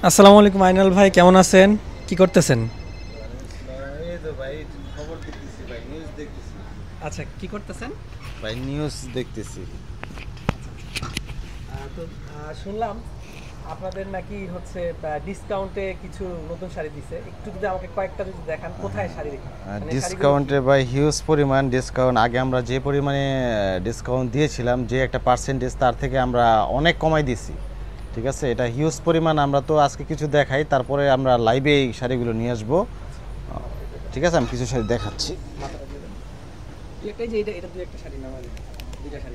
আসসালামু আলাইকুম আইনাল ভাই, কেমন আছেন? কি করতেছেন? এই তো ভাই খবর দেখতেছি ভাই, নিউজ দেখতেছি। আচ্ছা, কি করতেছেন? ভাই নিউজ দেখতেছি। তো শুনলাম আপনাদের নাকি হচ্ছে ডিসকাউন্টে কিছু নতুন শাড়ি দিছে। একটু যদি আমাকে কয়েকটা যদি দেখান, কোথায় শাড়ি মানে ডিসকাউন্টে ভাই হিউজ পরিমাণ ডিসকাউন্ট। আগে আমরা যে পরিমাণে ডিসকাউন্ট দিয়েছিলাম, যে একটা পার্সেন্টেজ, তার থেকে আমরা অনেক কমাই দিছি। ঠিক আছে, এটা হিউজ পরিমাণ। আমরা তো আজকে কিছু দেখাই, তারপরে আমরা লাইভে এই শাড়িগুলো নিয়ে আসবো। ঠিক আছে, আমি কিছু শাড়ি দেখাচ্ছি। এটাই যে এটা দুই একটা শাড়ি নামালে,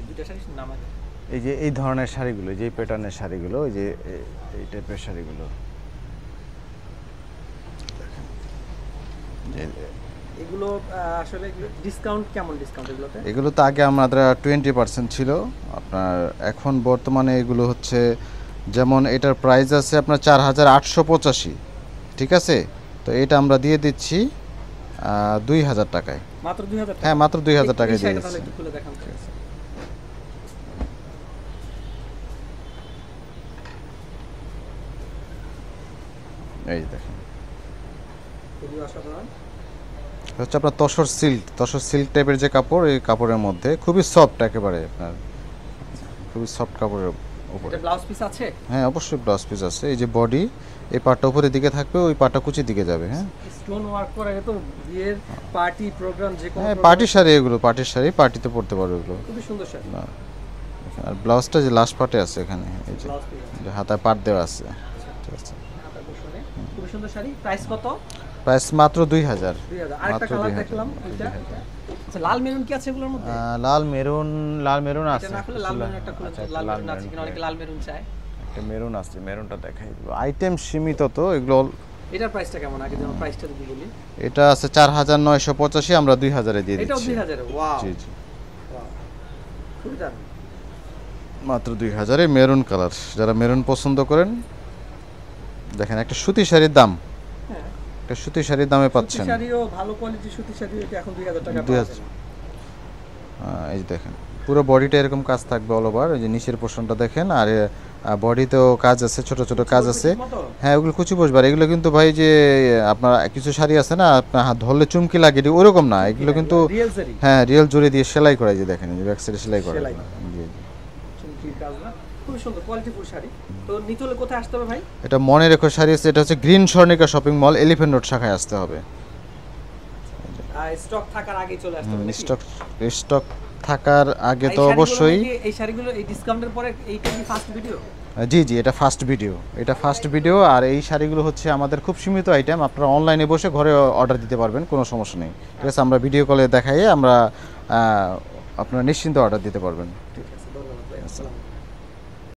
দুইটা শাড়ি নামালে। এই যে এই ধরনের শাড়িগুলো, যে প্যাটার্নের শাড়িগুলো, এই যে এই টাইপের শাড়িগুলো, এগুলো আসলে ডিসকাউন্ট কেমন? ডিসকাউন্ট এগুলোতে, এগুলো তো আগে আমাদের 20% ছিল আপনার। এখন বর্তমানে এগুলো হচ্ছে, যেমন এটার প্রাইস আছে আপনার 4885। ঠিক আছে, তো এটা আমরা দিয়ে দিচ্ছি 2000 টাকায়। মাত্র 2000 টাকা? হ্যাঁ, মাত্র 2000 টাকায় দিয়ে তাহলে দিচ্ছি। একটু খুলে দেখান। এই দেখেন, খুবই অসাধারণ। হচ্ছে আপনার তসর সিল্ক টাইপের যে কাপড়, এই কাপড়ের মধ্যে খুবই সফট, একেবারে আপনার খুবই সফট কাপড়ের উপরে। এটা ব্লাউজ পিস আছে? হ্যাঁ, অবশ্যই ব্লাউজ পিস আছে। এই যে বডি, এই পাটটা উপরের দিকে থাকবে, ওই পাটটা কুচির দিকে যাবে। হ্যাঁ, স্টোন ওয়ার্ক করা। এটা তো বিয়ের পার্টি প্রোগ্রাম, যে কোনো হ্যাঁ, পার্টির শাড়ি এগুলো, পার্টির শাড়ি, পার্টিতে পড়তে পারবে এগুলো। খুবই সুন্দর শাড়ি। না, আর ব্লাউজটা যে লাস্ট পার্টে আছে এখানে, এই যে ব্লাউজ পিস আছে, যে হাতায় পাট দেওয়া আছে। ঠিক আছে, হাতার বসনে। খুবই সুন্দর শাড়ি। প্রাইস কত? প্রাইস মাত্র 2000। 2000। আরেকটা কালার দেখলাম, এটা আচ্ছা, লাল মেরুন কি আছে এগুলোর মধ্যে? লাল মেরুন এটা আছে। না খুলে লাল মেরুন একটা খুলে। আচ্ছা, লাল লাল মেরুন আছে কিনা, অনেকে লাল মেরুন চায়। একটা মেরুন আছে, মেরুনটা দেখাই দিব। আইটেম সীমিত তো এগুলো। এটার প্রাইসটা কেমন? আগে যেমন প্রাইসটা যদি বলি। এটা আছে 4985, আমরা 2000-এ দিয়ে এটাও দিচ্ছি। 2000 এ? ওয়াও, জি জি, ওয়াও, খুবই দারুণ। মাত্র 2000-এ মেরুন কালার। যারা মেরুন পছন্দ করেন, দেখেন একটা সুতি শাড়ির দাম, হ্যাঁ, একটা সুতি শাড়ির দামে পাচ্ছেন। সুতি শাড়িও ভালো কোয়ালিটির সুতি শাড়িও এটা এখন 2000 টাকা 2000। পাওয়া যায়। এই যে দেখেন, পুরো বডিটা এরকম কাজ থাকবে অল ওভার। এই যে নিচের পোর্শনটা দেখেন, আর বডিতেও কাজ আছে, ছোট ছোট কাজ আছে। হ্যাঁ, ওগুলো কুচি বসবার। এগুলো কিন্তু ভাই যে আপনার কিছু শাড়ি আছে না, আপনার হাত ধরলে চুমকি লাগে, ওরকম না। এগুলো কিন্তু রিয়েল শাড়ি। হ্যাঁ, রিয়েল জড়ি দিয়ে সেলাই করা। যে দেখেন, এই যে ব্যাক সাইডে সেলাই করা। সেলাই। জি জি, চুমকির কাজ না, খুবই সুন্দর কোয়ালিটিফুল শাড়ি। তো নিতে হলে কোথায় আসতে হবে ভাই? এটা মনে রেখো শাড়ি আছে, এটা হচ্ছে green Swarnika shopping mall, elephant road শাখায় আসতে হবে। স্টক থাকার আগেই চলে আসতে হবে নাকি? স্টক থাকার আগে তো অবশ্যই। এই শাড়িগুলো এই ডিসকাউন্টের পরে এইটা কি ফার্স্ট ভিডিও? জি জি, এটা ফার্স্ট ভিডিও। আর এই শাড়িগুলো হচ্ছে আমাদের খুব সীমিত আইটেম। আপনারা অনলাইনে বসে ঘরে অর্ডার দিতে পারবেন, কোনো সমস্যা নেই। ঠিক আছে, আমরা ভিডিও কলে দেখাইয়ে আমরা আপনারা নিশ্চিন্তে অর্ডার দিতে পারবেন। ঠিক আছে, ধন্যবাদ ভাই। আসসালামু আলাইকুম।